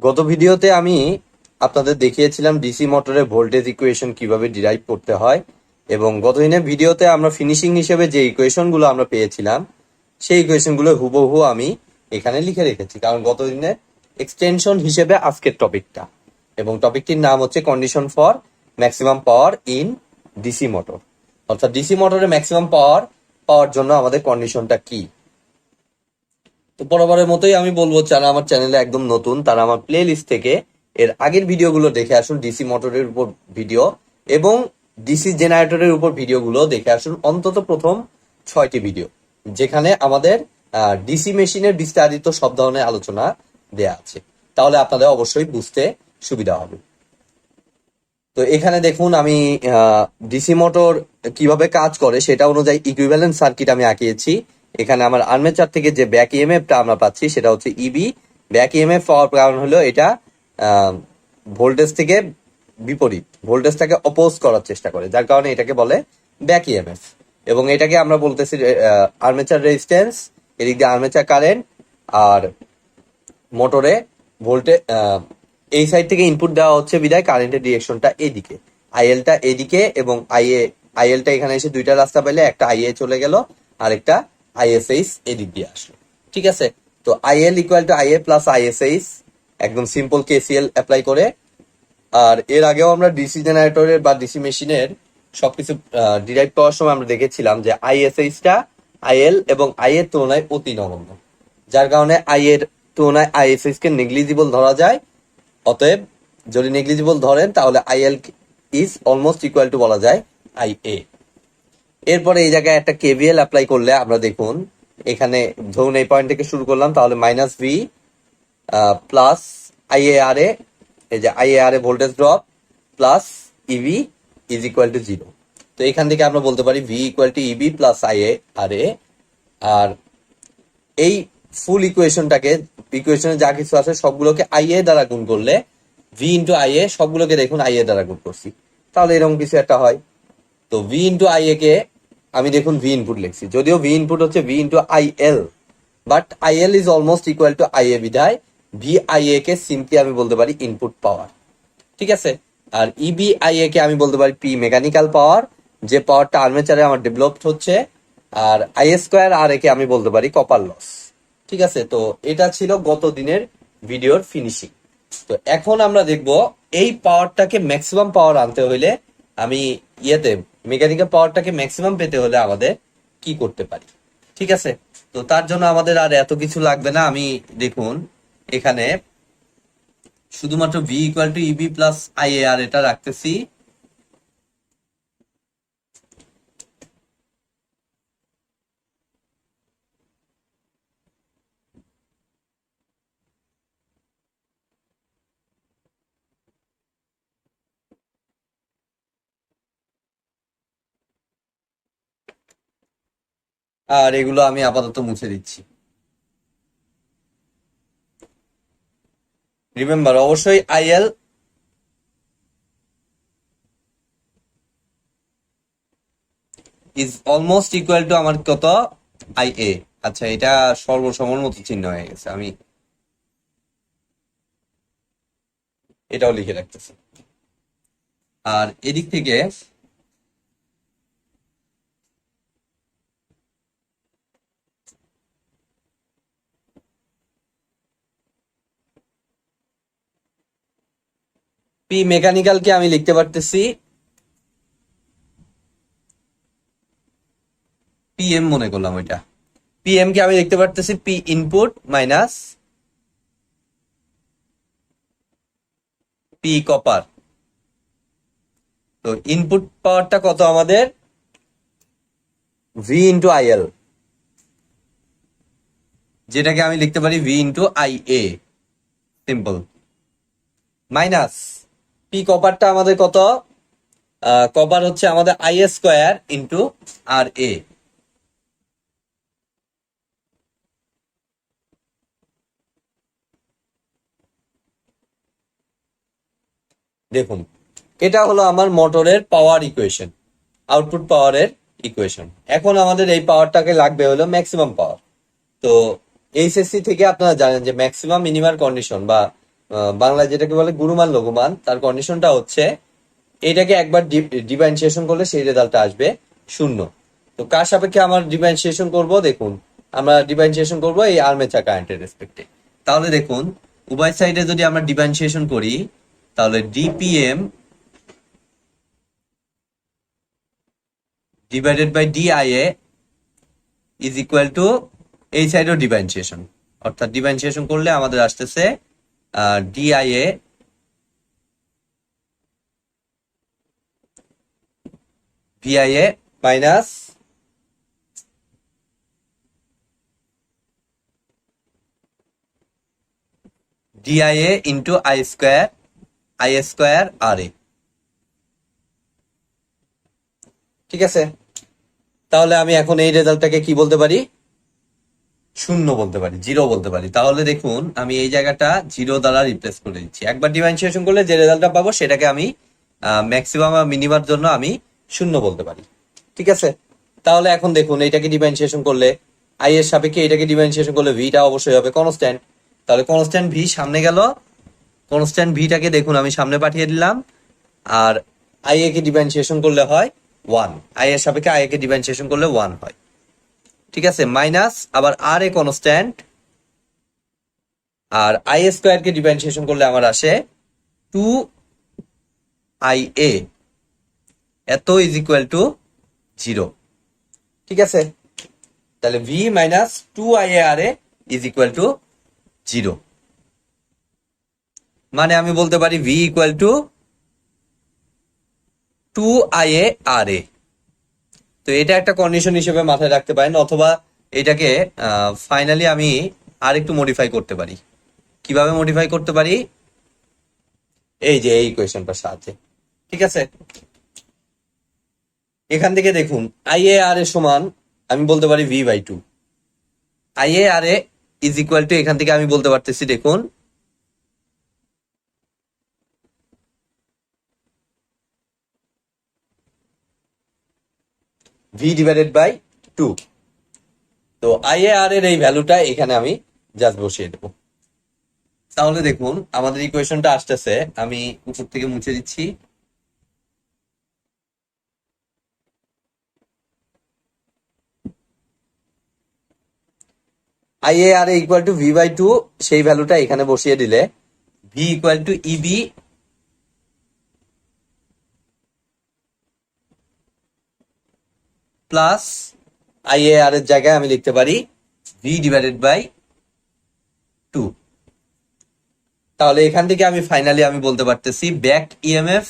গত ভিডিওতে আমি আপনাদের দেখিয়েছিলাম ডিসি মোটরের ভোল্টেজ ইকুয়েশন কিভাবে ডিরাইভ করতে হয়, এবং গত দিনের ভিডিওতে আমরা ফিনিশিং হিসেবে যে ইকুয়েশনগুলো আমরা পেয়েছিলাম সেই ইকুয়েশনগুলো হুবহু আমি এখানে লিখে রেখেছি, কারণ গত দিনের এক্সটেনশন হিসেবে আজকের টপিকটা, এবং টপিকটির নাম হচ্ছে condition for maximum power in DC motor. অর্থাৎ ডিসি মোটরের ম্যাক্সিমাম পাওয়ার পাওয়ার জন্য আমাদের কন্ডিশনটা কি। তো বরাবরের মতোই আমি বলবো, যারা আমার চ্যানেলে একদম নতুন তারা আমার প্লে লিস্ট থেকে এর আগের ভিডিওগুলো দেখে আসুন, ডিসি মোটরের উপর ভিডিও এবং ডিসি জেনারেটরের উপর ভিডিওগুলো দেখে আসুন, অন্তত প্রথম 6টি ভিডিও, যেখানে আমাদের ডিসি মেশিনের বিস্তারিত সব ধরনের আলোচনা দেয়া আছে। তাহলে আপনাদের অবশ্যই বুঝতে সুবিধা হবে। তো এখানে দেখুন আমি ডিসি মোটর কিভাবে কাজ করে সেটা অনুযায়ী ইকুইভ্যালেন্ট সার্কিট আমি আঁকিয়েছি। এখানে আমার আর্মেচার থেকে যে ব্যাক ইএমএফটা আমরা পাচ্ছি সেটা হচ্ছে ইবি। ব্যাক ইএমএফ পাওয়ার কারণ হলো এটা ভোল্টেজ থেকে বিপরীত, ভোল্টেজটাকে অপোজ করার চেষ্টা করে, যার কারণে এটাকে বলে ব্যাক ইএমএফ। এবং এটাকে আমরা বলতেছি আর্মেচার রেজিস্ট্যান্স, এদিক দিয়ে আর্মেচার কারেন্ট, আর মোটরে ভোল্টেজ এই সাইড থেকে ইনপুট দেওয়া হচ্ছে বিধায় কারেন্টের ডিরেকশনটা এদিকে, আইএলটা এদিকে, এবং আইএলটা এখানে এসে দুইটা রাস্তা পেলে একটা আইএ চলে গেল আর একটা আইএসএইচ এদিক দিয়ে আসলো। ঠিক আছে, তো IL equal to IA plus ISH, একদম সিম্পল কেসিএল অ্যাপ্লাই করে। আর এর আগেও আমরা ডিসি জেনারেটরের বা ডিসি মেশিনের সবকিছু ডিরাইভ করার সময় আমরা দেখেছিলাম যে আইএসএইচটা আইএল এবং আই এর তুলনায় অতি নগণ্য, যার কারণে আই এর তুলনায় আইএসএইচ কে নেগলিজিবল ধরা যায়। অতএব যদি নেগলিজিবল ধরেন তাহলে IL is almost equal to বলা যায় আইএ। এরপরে এই জায়গায় একটা কেভিএল অ্যাপ্লাই করলে আমরা দেখুন, এখানে ধরুন এই পয়েন্ট থেকে শুরু করলাম, তাহলে minus V plus IAR A, এই যে IAR A voltage drop plus EV is equal to 0। তো এখান থেকে আমরা বলতে পারি V equal to EB plus IAR A. আর এই ফুল ইকুয়েশনটাকে, ইকুয়েশনে যা কিছু আছে সবগুলোকে আইএ দ্বারা গুণ করলে ভি ইন্টু আইএ, সবগুলোকে দেখুন আইএ দ্বারা গুণ করছি, তাহলে এরকম কিছু একটা হয়। তো ভি ইন্টু আইএ কে আমি দেখুন ভি ইনপুট লিখছি, যদিও ভি ইনপুট হচ্ছে V into IL, but IL is almost equal to IA বিধায় ভি আইএ কে সিম্পলি আমি বলতে পারি ইনপুট পাওয়ার। ঠিক আছে, আর ইবি আইএ কে আমি বলতে পারি পি মেকানিক্যাল পাওয়ার, যে পাওয়ারটা আর্মেচারে আমার ডেভেলপড হচ্ছে। আর আইএ স্কোয়ার আর একে আমি বলতে পারি কপার লস। ঠিক আছে, তো এটা ছিল গত দিনের ভিডিওর ফিনিশিং। তো এখন আমরা দেখব এই পাওয়ারটাকে ম্যাক্সিমাম পাওয়ার আনতে হইলে, আমি মেকানিক্যাল পাওয়ারটাকে ম্যাক্সিমাম পেতে হলে আমাদের কি করতে পারি। ঠিক আছে, তো তার জন্য আমাদের আর এত কিছু লাগবে না। আমি দেখুন এখানে শুধুমাত্র V equal to EB plus IAR এটা রাখতেছি। আর এগুলো আমি আপাতত মুছে দিচ্ছি। রিমেম্বার, অবশ্যই IL is almost equal to আমার কত, আইএ। আচ্ছা, এটা সর্বসমর মতো চিহ্ন হয়ে গেছে, আমি এটাও লিখে রাখতেছি। আর এদিক থেকে পি মেকানিক্যালকে আমি লিখতে পারতেছি পিএম, মনে করলাম ওইটা পিএম কে আমি লিখতে পারতেছি P input minus P copper. তো ইনপুট পাওয়ারটা কত আমাদের, ভি ইন্টু আইএল, যেটাকে আমি লিখতে পারি V into IA, simple, minus P কপারটা আমাদের কত, কপার হচ্ছে আমাদের IA square into R A. দেখুন এটা হলো আমার মোটরের পাওয়ার ইকুয়েশন, আউটপুট পাওয়ারের ইকুয়েশন। এখন আমাদের এই পাওয়ারটাকে লাগবে হলো ম্যাক্সিমাম পাওয়ার। তো এইচএসসি থেকে আপনারা জানেন যে ম্যাক্সিমাম মিনিমাম কন্ডিশন বা বাংলায় যেটাকে বলে গুরুমান লঘুমান, তার কন্ডিশনটা হচ্ছে এটাকে একবার ডিফারেন্সিয়েশন করলে সেই রেজাল্টটা আসবে 0। তো কার সাপেক্ষে আমার ডিফারেন্সিয়েশন করব? দেখুন, আমরা ডিফারেন্সিয়েশন করব এই আর্মেচার কারেন্টের রেসপেক্টে। তাহলে দেখুন, উভয় সাইডে যদি আমরা ডিফারেন্সিয়েশন করি, তাহলে DPM divided by DIA is equal to এই সাইডেও ডিফারেন্সিয়েশন, অর্থাৎ ডিফারেন্সিয়েশন করলে আমাদের আসতেছে DIA VIA minus DIA into I square R A. ঠিক আছে, তাহলে আমি এখন এই রেজাল্টটাকে কি বলতে পারি? 0 বলতে পারি, 0 বলতে পারি। তাহলে দেখুন, আমি এই জায়গাটা 0 দ্বারা রিপ্লেস করে দিচ্ছি। একবার ডিফারেন্সিয়েশন করলে যে রেজাল্টটা পাবো সেটাকে আমি ম্যাক্সিমাম আর মিনিমার জন্য আমি 0 বলতে পারি। ঠিক আছে, তাহলে এখন দেখুন, এইটাকে ডিফারেন্সিয়েশন করলে আই এর সাপেক্ষে এটাকে ডিফারেন্সিয়েশন করলে ভিটা অবশ্যই হবে কনস্ট্যান্ট। তাহলে কনস্ট্যান্ট ভি সামনে গেল, কনস্ট্যান্ট ভিটাকে দেখুন আমি সামনে পাঠিয়ে দিলাম। আর আই এ কে ডিফারেন্সিয়েশন করলে হয় 1, আই এর সাপেক্ষে আই এ কে ডিফারেন্সিয়েশন করলে 1 হয়। ঠিক আছে, মাইনাস আবার আর এ কনস্ট্যান্ট, আর আই স্কোয়ার কে ডিফারেন্সিয়েশন করলে আমার আসে 2 আই এ, এত ইজ ইকুয়াল টু 0। ঠিক আছে, তাহলে V minus 2 I A R A is equal to 0। মানে আমি বলতে পারি V equal to 2 I A R A. তো এটা একটা কন্ডিশন হিসেবে মাথায় রাখতে পারেন, অথবা এটাকে ফাইনালি আমি আর একটু মডিফাই করতে পারি। কিভাবে মডিফাই করতে পারি? এই যে এই ইকুয়েশনটার সাহায্যে। ঠিক আছে, এখান থেকে দেখুন আই এ আর এ সমান আমি বলতে পারি V by 2। I A R A is equal to, এখান থেকে আমি বলতে পারতেছি, দেখুন ভি ডিভাইডেড বাই 2। তো আই এ আর এর এই ভ্যালুটা এখানে আমি জাস্ট বসিয়ে দেবো। তাহলে দেখুন আমাদের ইকুয়েশনটা আসতেছে, আমি উপর থেকে মুছে দিচ্ছি। I A R equal to V by 2, সেই ভ্যালুটা এখানে বসিয়ে দিলে V equal to EB plus I A R এর জায়গায় আমি লিখতে পারি ভি ডিভাইডেড বাই 2। তাহলে এখান থেকে আমি ফাইনালি আমি বলতে পারতেছি back EMF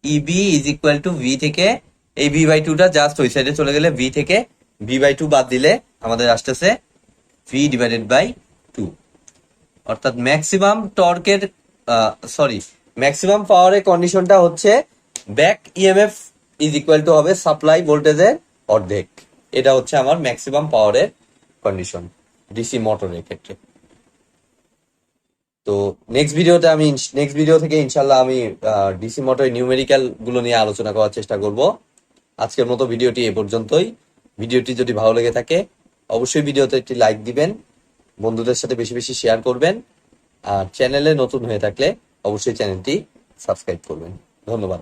EB is equal to V থেকে এই ভি বাই 2টা জাস্ট ওই সাইডে চলে গেলে ভি থেকে ভি বাই 2 বাদ দিলে আমাদের আসতেছে ভি ডিভাইডেড বাই 2। অর্থাৎ ম্যাক্সিমাম টর্কের ম্যাক্সিমাম পাওয়ারের কন্ডিশনটা হচ্ছে back EMF is equal two হবে সাপ্লাই ভোল্টেজের অর্ধেক। এটা হচ্ছে আমার ম্যাক্সিমাম পাওয়ারের কন্ডিশন ডিসি মোটরের ক্ষেত্রে। তো নেক্সট ভিডিও থেকে ইনশাল্লাহ আমি ডিসি মোটরের নিউমেরিক্যাল গুলো নিয়ে আলোচনা করার চেষ্টা করব। আজকের মতো ভিডিওটি এ পর্যন্তই। ভিডিওটি যদি ভালো লেগে থাকে অবশ্যই ভিডিওতে একটি লাইক দিবেন, বন্ধুদের সাথে বেশি বেশি শেয়ার করবেন, আর চ্যানেলে নতুন হয়ে থাকলে অবশ্যই চ্যানেলটি সাবস্ক্রাইব করবেন। ধন্যবাদ।